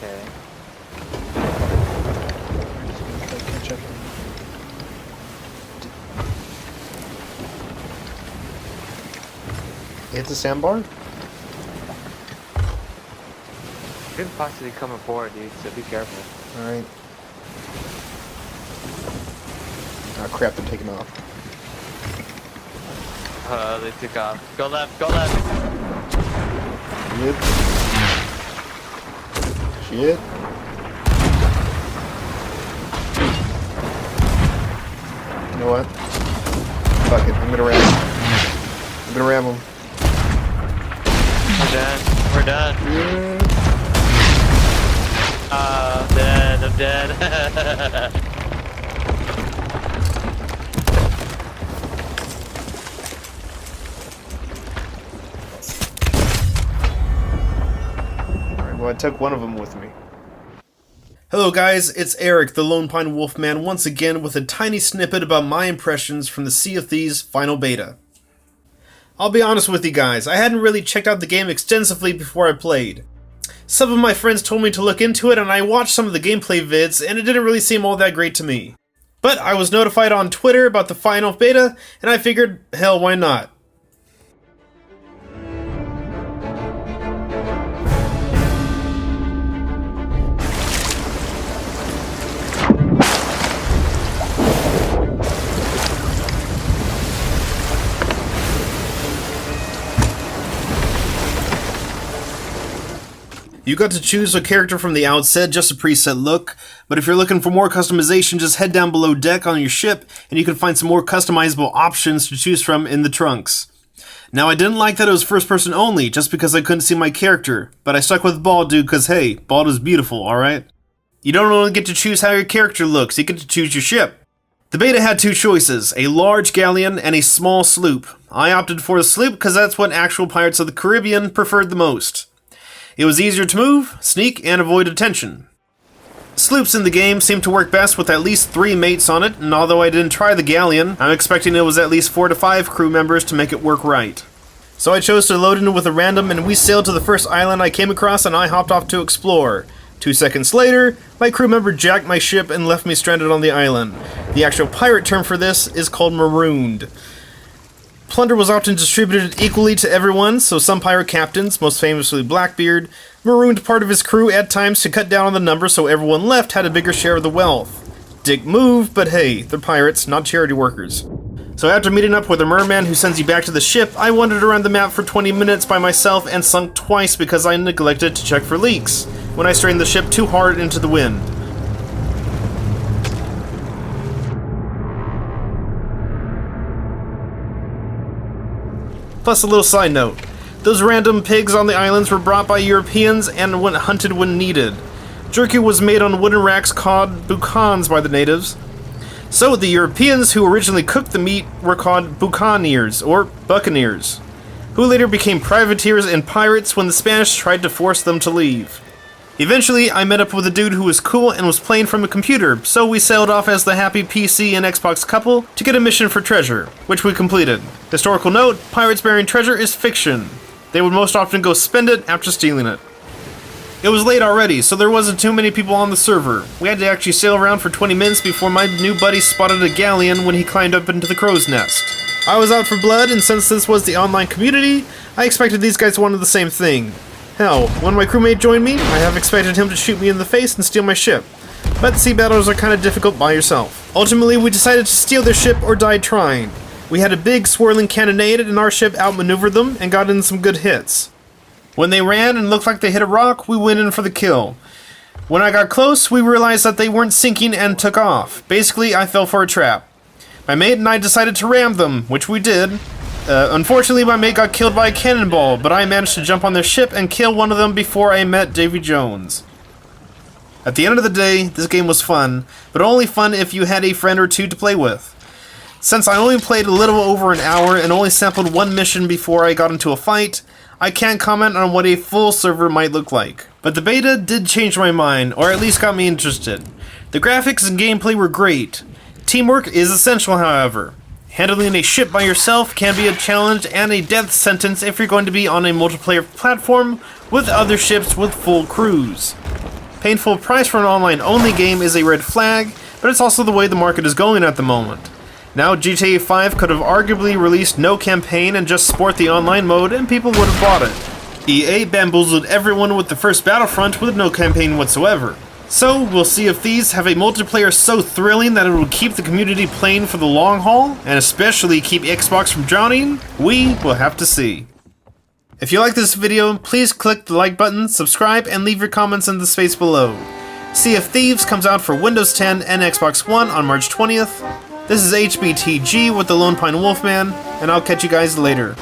Okay. Catch up. Hit the sandbar? Could possibly come aboard, dude, so be careful. Alright. Oh crap, they're taking off. They took off. Go left, go left! Shit. Shit. You know what? Fuck it, I'm gonna ram him. I'm gonna ram him. We're done. We're done. Yeah. I'm dead. I'm dead. Alright, well I took one of them with me. Hello guys, it's Eric, the Lone Pine Wolfman, once again with a tiny snippet about my impressions from the Sea of Thieves final beta. I'll be honest with you guys, I hadn't really checked out the game extensively before I played. Some of my friends told me to look into it and I watched some of the gameplay vids and it didn't really seem all that great to me. But I was notified on Twitter about the final beta and I figured, hell, why not? You got to choose a character from the outset, just a preset look, but if you're looking for more customization, just head down below deck on your ship, and you can find some more customizable options to choose from in the trunks. Now I didn't like that it was first person only, just because I couldn't see my character, but I stuck with Bald Dude because hey, Bald is beautiful, alright? You don't only get to choose how your character looks, you get to choose your ship. The beta had two choices, a large galleon and a small sloop. I opted for the sloop because that's what actual Pirates of the Caribbean preferred the most. It was easier to move, sneak, and avoid attention. Sloops in the game seem to work best with at least 3 mates on it, and although I didn't try the galleon, I'm expecting it was at least 4 to 5 crew members to make it work right. So I chose to load in with a random and we sailed to the first island I came across and I hopped off to explore. 2 seconds later, my crew member jacked my ship and left me stranded on the island. The actual pirate term for this is called marooned. Plunder was often distributed equally to everyone, so some pirate captains, most famously Blackbeard, marooned part of his crew at times to cut down on the number so everyone left had a bigger share of the wealth. Dick move, but hey, they're pirates, not charity workers. So after meeting up with a merman who sends you back to the ship, I wandered around the map for 20 minutes by myself and sunk twice because I neglected to check for leaks, when I strained the ship too hard into the wind. Plus a little side note, those random pigs on the islands were brought by Europeans and went hunted when needed. Jerky was made on wooden racks called boucans by the natives. So the Europeans who originally cooked the meat were called buccaneers, or buccaneers, who later became privateers and pirates when the Spanish tried to force them to leave. Eventually, I met up with a dude who was cool and was playing from a computer, so we sailed off as the happy PC and Xbox couple to get a mission for treasure, which we completed. Historical note, pirates bearing treasure is fiction. They would most often go spend it after stealing it. It was late already, so there wasn't too many people on the server. We had to actually sail around for 20 minutes before my new buddy spotted a galleon when he climbed up into the crow's nest. I was out for blood, and since this was the online community, I expected these guys wanted the same thing. Hell, when my crewmate joined me, I have expected him to shoot me in the face and steal my ship. But sea battles are kinda difficult by yourself. Ultimately, we decided to steal their ship or die trying. We had a big swirling cannonade and our ship outmaneuvered them and got in some good hits. When they ran and looked like they hit a rock, we went in for the kill. When I got close, we realized that they weren't sinking and took off. Basically, I fell for a trap. My mate and I decided to ram them, which we did. Unfortunately, my mate got killed by a cannonball, but I managed to jump on their ship and kill one of them before I met Davy Jones. At the end of the day, this game was fun, but only fun if you had a friend or two to play with. Since I only played a little over an hour and only sampled one mission before I got into a fight, I can't comment on what a full server might look like. But the beta did change my mind, or at least got me interested. The graphics and gameplay were great. Teamwork is essential, however. Handling a ship by yourself can be a challenge and a death sentence if you're going to be on a multiplayer platform with other ships with full crews. Paying full price for an online-only game is a red flag, but it's also the way the market is going at the moment. Now, GTA 5 could have arguably released no campaign and just sport the online mode, and people would have bought it. EA bamboozled everyone with the first Battlefront with no campaign whatsoever. So, will Sea of Thieves have a multiplayer so thrilling that it will keep the community playing for the long haul, and especially keep Xbox from drowning? We will have to see. If you like this video, please click the like button, subscribe, and leave your comments in the space below. Sea of Thieves comes out for Windows 10 and Xbox One on March 20th. This is HBTG with the Lone Pine Wolfman, and I'll catch you guys later.